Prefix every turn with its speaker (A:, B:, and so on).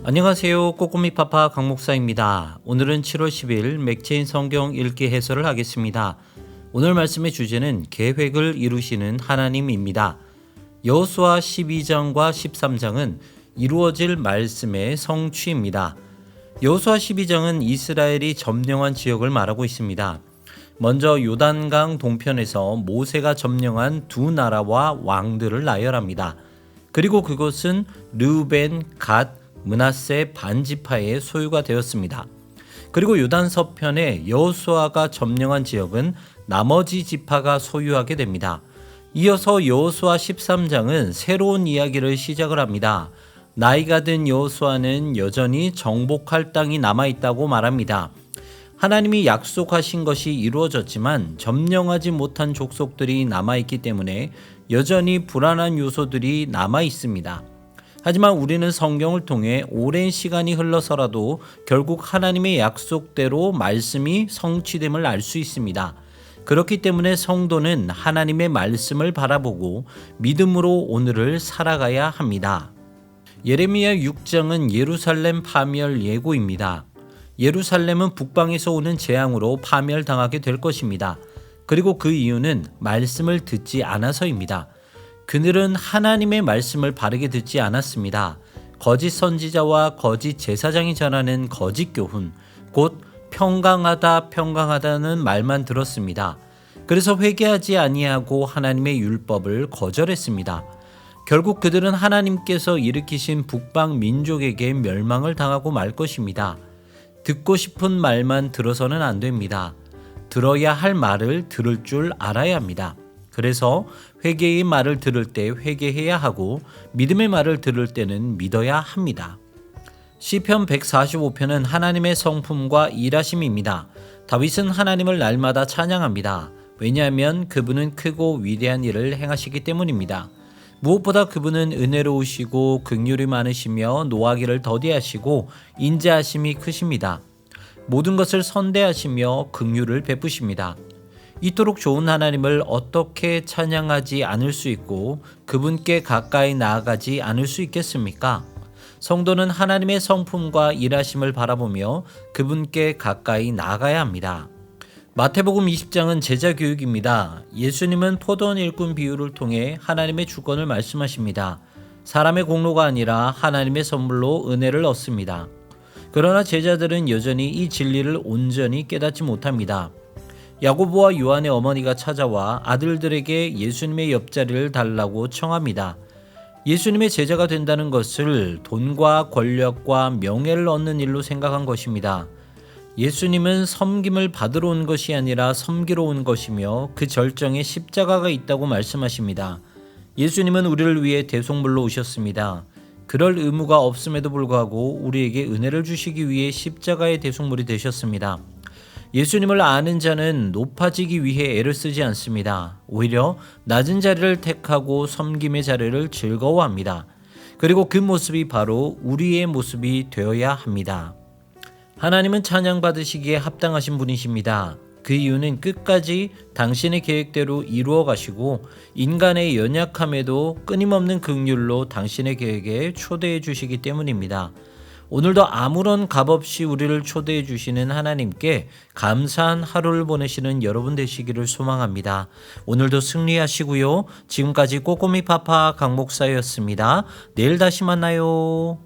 A: 안녕하세요. 꼬꼬미 파파 강 목사입니다. 오늘은 7월 10일 맥체인 성경 읽기 해설을 하겠습니다. 오늘 말씀의 주제는 계획을 이루시는 하나님입니다. 여호수아 12장과 13장은 이루어질 말씀의 성취입니다. 여호수아 12장은 이스라엘이 점령한 지역을 말하고 있습니다. 먼저 요단강 동편에서 모세가 점령한 두 나라와 왕들을 나열합니다. 그리고 그곳은 르우벤, 갓, 므낫세 반지파의 소유가 되었습니다. 그리고 요단 서편에 여호수아가 점령한 지역은 나머지 지파가 소유하게 됩니다. 이어서 여호수아 13장은 새로운 이야기를 시작을 합니다. 나이가 든 여호수아는 여전히 정복할 땅이 남아있다고 말합니다. 하나님이 약속하신 것이 이루어졌지만 점령하지 못한 족속들이 남아있기 때문에 여전히 불안한 요소들이 남아있습니다. 하지만 우리는 성경을 통해 오랜 시간이 흘러서라도 결국 하나님의 약속대로 말씀이 성취됨을 알 수 있습니다. 그렇기 때문에 성도는 하나님의 말씀을 바라보고 믿음으로 오늘을 살아가야 합니다. 예레미야 6장은 예루살렘 파멸 예고입니다. 예루살렘은 북방에서 오는 재앙으로 파멸당하게 될 것입니다. 그리고 그 이유는 말씀을 듣지 않아서입니다. 그들은 하나님의 말씀을 바르게 듣지 않았습니다. 거짓 선지자와 거짓 제사장이 전하는 거짓 교훈, 곧 평강하다는 말만 들었습니다. 그래서 회개하지 아니하고 하나님의 율법을 거절했습니다. 결국 그들은 하나님께서 일으키신 북방 민족에게 멸망을 당하고 말 것입니다. 듣고 싶은 말만 들어서는 안 됩니다. 들어야 할 말을 들을 줄 알아야 합니다. 그래서 회개의 말을 들을 때 회개해야 하고 믿음의 말을 들을 때는 믿어야 합니다. 시편 145편은 하나님의 성품과 일하심입니다. 다윗은 하나님을 날마다 찬양합니다. 왜냐하면 그분은 크고 위대한 일을 행하시기 때문입니다. 무엇보다 그분은 은혜로우시고 긍휼이 많으시며 노하기를 더디하시고 인자하심이 크십니다. 모든 것을 선대하시며 긍휼을 베푸십니다. 이토록 좋은 하나님을 어떻게 찬양하지 않을 수 있고 그분께 가까이 나아가지 않을 수 있겠습니까? 성도는 하나님의 성품과 일하심을 바라보며 그분께 가까이 나아가야 합니다. 마태복음 20장은 제자 교육입니다. 예수님은 포도원 일꾼 비유를 통해 하나님의 주권을 말씀하십니다. 사람의 공로가 아니라 하나님의 선물로 은혜를 얻습니다. 그러나 제자들은 여전히 이 진리를 온전히 깨닫지 못합니다. 야고보와 요한의 어머니가 찾아와 아들들에게 예수님의 옆자리를 달라고 청합니다. 예수님의 제자가 된다는 것을 돈과 권력과 명예를 얻는 일로 생각한 것입니다. 예수님은 섬김을 받으러 온 것이 아니라 섬기러 온 것이며 그 절정에 십자가가 있다고 말씀하십니다. 예수님은 우리를 위해 대속물로 오셨습니다. 그럴 의무가 없음에도 불구하고 우리에게 은혜를 주시기 위해 십자가의 대속물이 되셨습니다. 예수님을 아는 자는 높아지기 위해 애를 쓰지 않습니다. 오히려 낮은 자리를 택하고 섬김의 자리를 즐거워합니다. 그리고 그 모습이 바로 우리의 모습이 되어야 합니다. 하나님은 찬양받으시기에 합당하신 분이십니다. 그 이유는 끝까지 당신의 계획대로 이루어 가시고 인간의 연약함에도 끊임없는 긍휼로 당신의 계획에 초대해 주시기 때문입니다. 오늘도 아무런 값없이 우리를 초대해 주시는 하나님께 감사한 하루를 보내시는 여러분 되시기를 소망합니다. 오늘도 승리하시고요. 지금까지 꼬꼬미 파파 강 목사였습니다. 내일 다시 만나요.